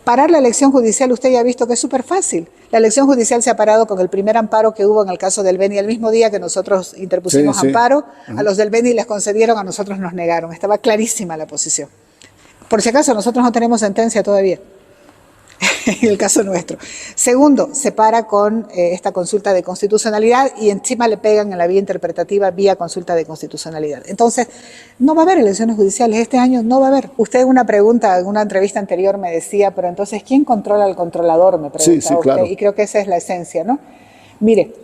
Parar la elección judicial, usted ya ha visto que es súper fácil. La elección judicial se ha parado con el primer amparo que hubo en el caso del Beni. El mismo día que nosotros interpusimos amparo, a los del Beni les concedieron, a nosotros nos negaron. Estaba clarísima la posición. Por si acaso, nosotros no tenemos sentencia todavía, en el caso nuestro. Segundo, se para con esta consulta de constitucionalidad y encima le pegan en la vía interpretativa vía consulta de constitucionalidad. Entonces, no va a haber elecciones judiciales este año, no va a haber. Usted en una pregunta, en una entrevista anterior me decía, pero entonces, ¿quién controla al controlador? Me pregunta usted, claro. Y creo que esa es la esencia, ¿no? Mire,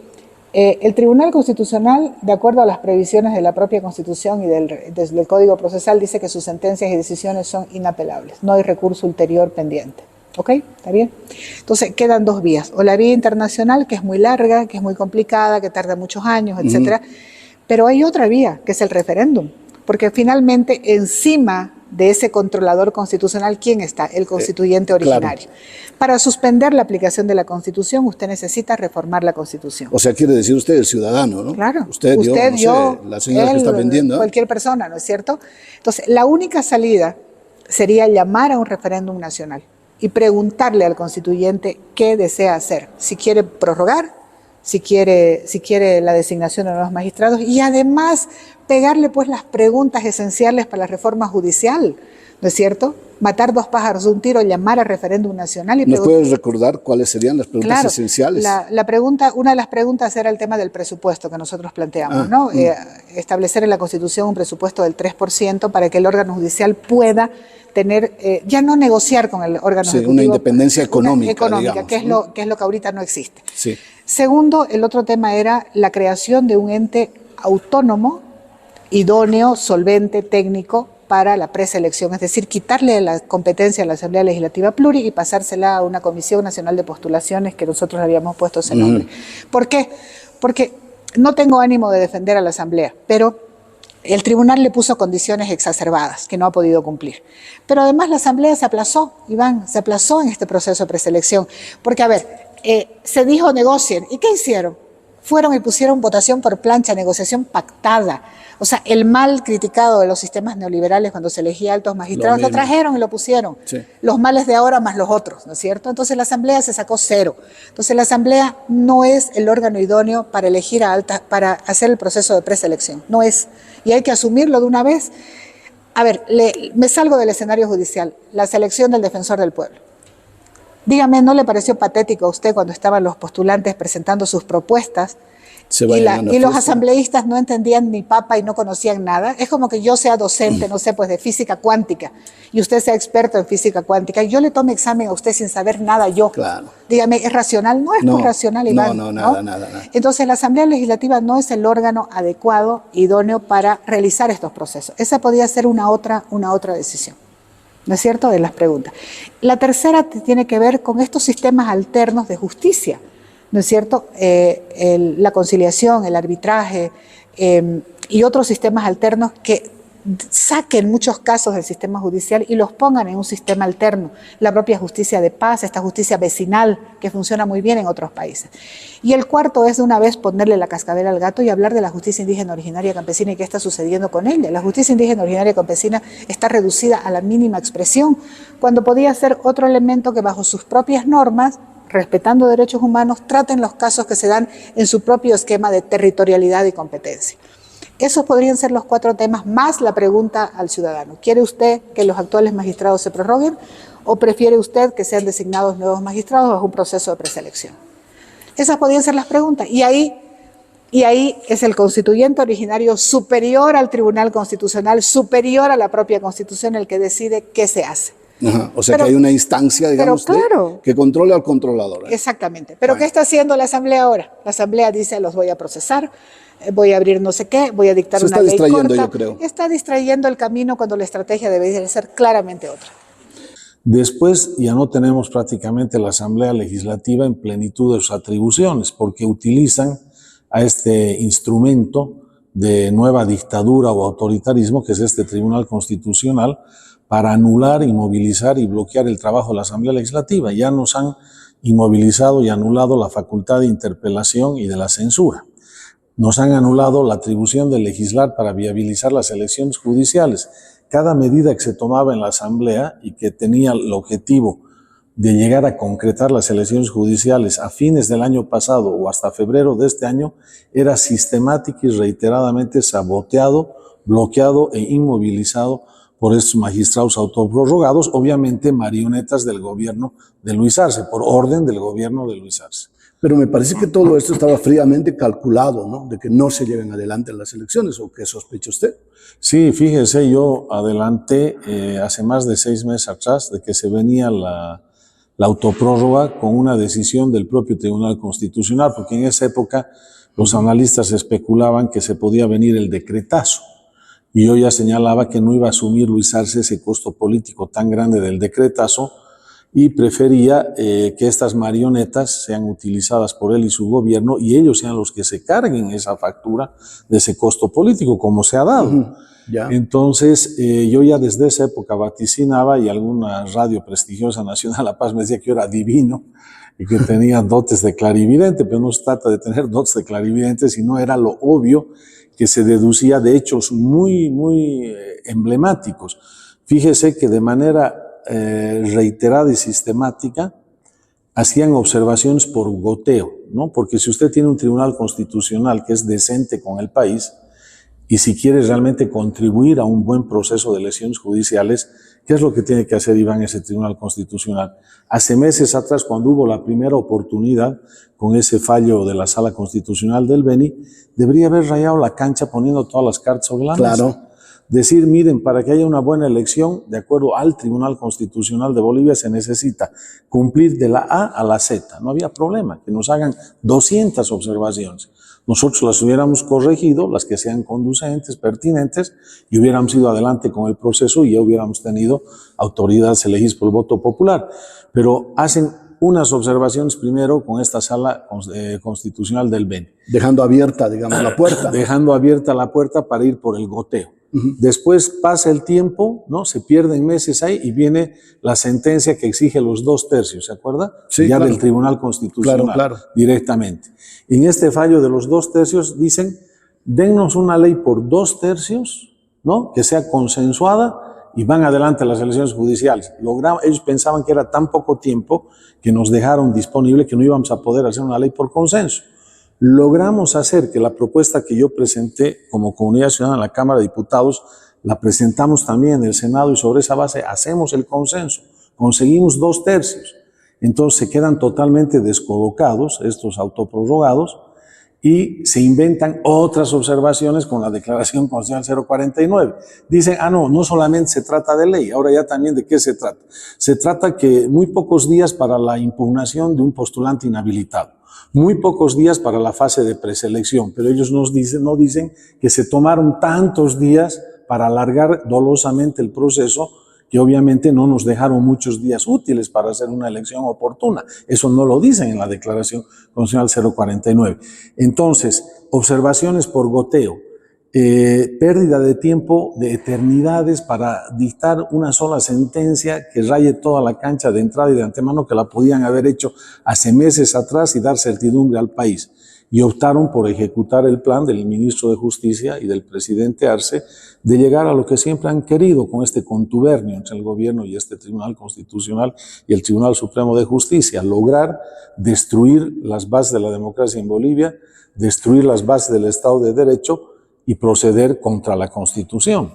el Tribunal Constitucional, de acuerdo a las previsiones de la propia Constitución y del Código Procesal, dice que sus sentencias y decisiones son inapelables. No hay recurso ulterior pendiente. ¿Ok? ¿Está bien? Entonces, quedan dos vías. O la vía internacional, que es muy larga, que es muy complicada, que tarda muchos años, etcétera. Pero hay otra vía, que es el referéndum. Porque finalmente, encima de ese controlador constitucional, ¿quién está? El constituyente originario. Claro. Para suspender la aplicación de la Constitución, usted necesita reformar la Constitución. O sea, quiere decir usted el ciudadano, ¿no? Claro. Usted, yo, la señora que está vendiendo. Cualquier persona, ¿no es cierto? Entonces, la única salida sería llamar a un referéndum nacional y preguntarle al constituyente qué desea hacer, si quiere prorrogar, si quiere la designación de nuevos magistrados y además pegarle pues las preguntas esenciales para la reforma judicial, ¿no es cierto? Matar dos pájaros de un tiro, llamar a referéndum nacional y preguntar. ¿Nos puedes recordar cuáles serían las preguntas esenciales? Una de las preguntas era el tema del presupuesto que nosotros planteamos, ¿no? Establecer en la Constitución un presupuesto del 3% para que el órgano judicial pueda tener, ya no negociar con el órgano ejecutivo. Una independencia económica, digamos, que es lo que ahorita no existe. Sí. Segundo, el otro tema era la creación de un ente autónomo, idóneo, solvente, técnico, para la preselección, es decir, quitarle la competencia a la Asamblea Legislativa Pluri y pasársela a una Comisión Nacional de Postulaciones que nosotros le habíamos puesto ese nombre. ¿Por qué? Porque no tengo ánimo de defender a la Asamblea, pero el tribunal le puso condiciones exacerbadas que no ha podido cumplir. Pero además la Asamblea se aplazó, Iván, se aplazó en este proceso de preselección. Porque, a ver, se dijo negocien. ¿Y qué hicieron? Fueron y pusieron votación por plancha, negociación pactada. O sea, el mal criticado de los sistemas neoliberales cuando se elegía altos magistrados, lo trajeron y lo pusieron. Sí. Los males de ahora más los otros, ¿no es cierto? Entonces la Asamblea se sacó cero. Entonces la Asamblea no es el órgano idóneo para elegir para hacer el proceso de preselección. No es. Y hay que asumirlo de una vez. A ver, me salgo del escenario judicial. La selección del defensor del pueblo. Dígame, ¿no le pareció patético a usted cuando estaban los postulantes presentando sus propuestas y los asambleístas no entendían ni papa y no conocían nada? Es como que yo sea docente, no sé, pues de física cuántica y usted sea experto en física cuántica y yo le tome examen a usted sin saber nada yo. Claro. Dígame, ¿es racional? No es muy racional, Iván. No, nada. Entonces la Asamblea Legislativa no es el órgano adecuado, idóneo para realizar estos procesos. Esa podría ser una otra decisión. ¿No es cierto? De las preguntas. La tercera tiene que ver con estos sistemas alternos de justicia, ¿no es cierto? La conciliación, el arbitraje y otros sistemas alternos que saquen muchos casos del sistema judicial y los pongan en un sistema alterno. La propia justicia de paz, esta justicia vecinal que funciona muy bien en otros países. Y el cuarto es de una vez ponerle la cascabel al gato y hablar de la justicia indígena originaria campesina y qué está sucediendo con ella. La justicia indígena originaria campesina está reducida a la mínima expresión, cuando podía ser otro elemento que bajo sus propias normas, respetando derechos humanos, traten los casos que se dan en su propio esquema de territorialidad y competencia. Esos podrían ser los 4 temas, más la pregunta al ciudadano. ¿Quiere usted que los actuales magistrados se prorroguen o prefiere usted que sean designados nuevos magistrados bajo un proceso de preselección? Esas podrían ser las preguntas. Y ahí es el constituyente originario superior al Tribunal Constitucional, superior a la propia Constitución, el que decide qué se hace. Ajá, o sea que hay una instancia, digamos, que controla al controlador. Exactamente. Pero ¿qué está haciendo la Asamblea ahora? La Asamblea dice, los voy a procesar, voy a abrir no sé qué, voy a dictar una ley corta. Se está distrayendo, yo creo. Está distrayendo el camino cuando la estrategia debería ser claramente otra. Después ya no tenemos prácticamente la Asamblea Legislativa en plenitud de sus atribuciones, porque utilizan a este instrumento de nueva dictadura o autoritarismo, que es este Tribunal Constitucional, para anular, inmovilizar y bloquear el trabajo de la Asamblea Legislativa. Ya nos han inmovilizado y anulado la facultad de interpelación y de la censura. Nos han anulado la atribución de legislar para viabilizar las elecciones judiciales. Cada medida que se tomaba en la Asamblea y que tenía el objetivo de llegar a concretar las elecciones judiciales a fines del año pasado o hasta febrero de este año era sistemática y reiteradamente saboteado, bloqueado e inmovilizado por estos magistrados autoprorrogados, obviamente marionetas del gobierno de Luis Arce, por orden del gobierno de Luis Arce. Pero me parece que todo esto estaba fríamente calculado, ¿no? De que no se lleven adelante las elecciones, ¿o qué sospecha usted? Sí, fíjese, yo adelanté hace más de 6 meses atrás de que se venía la autoprórroga con una decisión del propio Tribunal Constitucional, porque en esa época los analistas especulaban que se podía venir el decretazo. Y yo ya señalaba que no iba a asumir Luis Arce ese costo político tan grande del decretazo, y prefería que estas marionetas sean utilizadas por él y su gobierno y ellos sean los que se carguen esa factura de ese costo político, como se ha dado. Ya. Entonces, yo ya desde esa época vaticinaba, y alguna radio prestigiosa nacional, La Paz, me decía que yo era divino y que tenía dotes de clarividente, pero no se trata de tener dotes de clarividente, sino era lo obvio que se deducía de hechos muy emblemáticos. Fíjese que de manera reiterada y sistemática hacían observaciones por goteo, ¿no? Porque si usted tiene un tribunal constitucional que es decente con el país y si quiere realmente contribuir a un buen proceso de elecciones judiciales, ¿qué es lo que tiene que hacer Iván ese tribunal constitucional? Hace meses atrás, cuando hubo la primera oportunidad con ese fallo de la Sala Constitucional del Beni, debería haber rayado la cancha poniendo todas las cartas sobre la mesa. Claro. Decir, miren, para que haya una buena elección, de acuerdo al Tribunal Constitucional de Bolivia, se necesita cumplir de la A a la Z. No había problema, que nos hagan 200 observaciones. Nosotros las hubiéramos corregido, las que sean conducentes, pertinentes, y hubiéramos ido adelante con el proceso y ya hubiéramos tenido autoridades elegidas por el voto popular. Pero hacen unas observaciones primero con esta Sala Constitucional del Beni. Dejando abierta, digamos, la puerta. Dejando abierta la puerta para ir por el goteo. Después pasa el tiempo, ¿no? Se pierden meses ahí y viene la sentencia que exige los 2/3, ¿se acuerda? Sí, ya claro. del Tribunal Constitucional, Claro. directamente. Y en este fallo de los 2/3 dicen, dennos una ley por 2/3, ¿no? Que sea consensuada y van adelante las elecciones judiciales. Ellos pensaban que era tan poco tiempo que nos dejaron disponible que no íbamos a poder hacer una ley por consenso. Logramos hacer que la propuesta que yo presenté como Comunidad Ciudadana en la Cámara de Diputados, la presentamos también en el Senado y sobre esa base hacemos el consenso. Conseguimos 2/3. Entonces se quedan totalmente descolocados estos autoprorrogados y se inventan otras observaciones con la Declaración Constitucional 049. Dicen, no solamente se trata de ley, ahora ya también de qué se trata. Se trata que muy pocos días para la impugnación de un postulante inhabilitado. Muy pocos días para la fase de preselección, pero ellos no dicen que se tomaron tantos días para alargar dolosamente el proceso, que obviamente no nos dejaron muchos días útiles para hacer una elección oportuna. Eso no lo dicen en la Declaración Constitucional 049. Entonces, observaciones por goteo, pérdida de tiempo, de eternidades para dictar una sola sentencia que raye toda la cancha de entrada y de antemano, que la podían haber hecho hace meses atrás y dar certidumbre al país. Y optaron por ejecutar el plan del ministro de Justicia y del presidente Arce de llegar a lo que siempre han querido con este contubernio entre el gobierno y este Tribunal Constitucional y el Tribunal Supremo de Justicia, lograr destruir las bases de la democracia en Bolivia, destruir las bases del Estado de Derecho y proceder contra la Constitución.